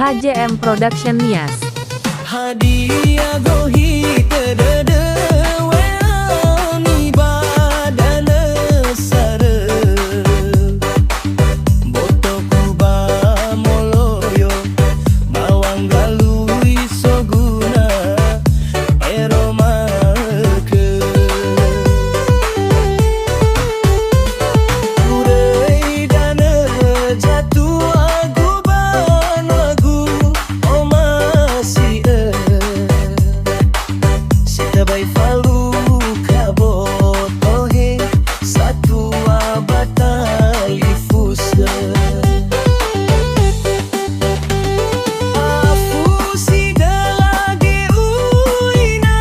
HJM Production Nias. Hadiah gohi tedede weani badana sare botoku ba moloyo mawanggalui soguna eromake urei dana jatuh Bai falu kabotohe satu abatali fusa afusi dalage uina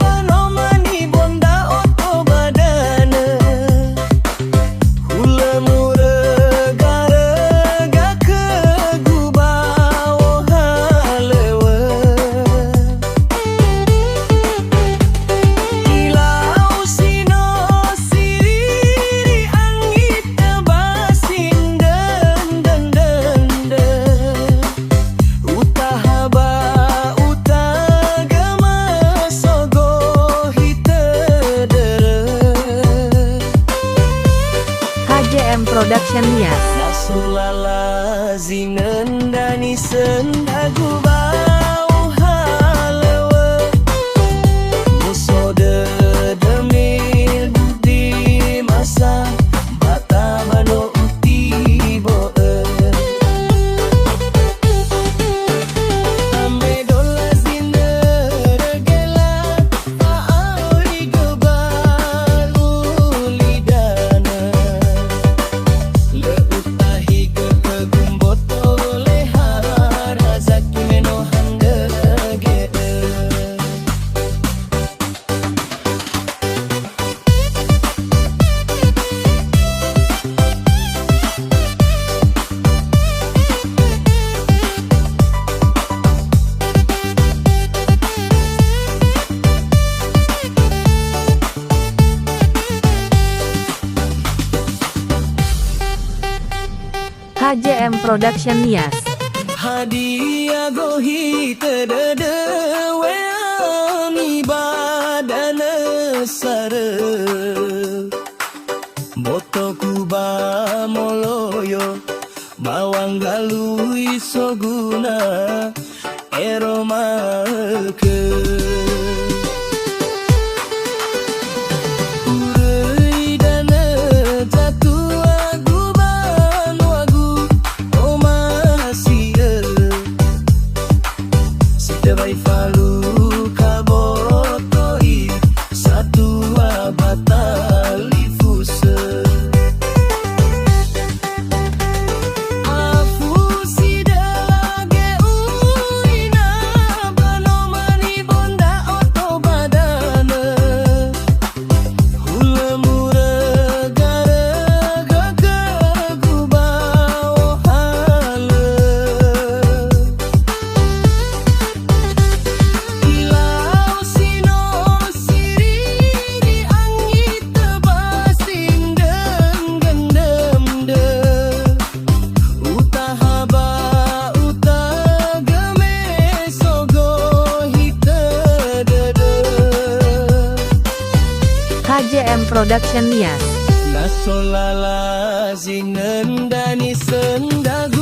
banomani bonda oto badana hula murega ke gubao halewa HJM Production Nias. Nasulala zinendani sendagu bau halewa musode demil budi masa bata bano uti boe ame dola zineregela aori gebalu lidana leutahi ke gumboto lehara razaki meno handege HJM Production Nias. Hadiah gohi tedede weani badana sare botoku ba moloyo mawanggalui soguna eromake Bai falu kabotoi satu abatali fusa afusi dalage uina banomani bonda oto badana hula murega rega gubao hale HJM Production Nias. Nasolala zinendani sendagu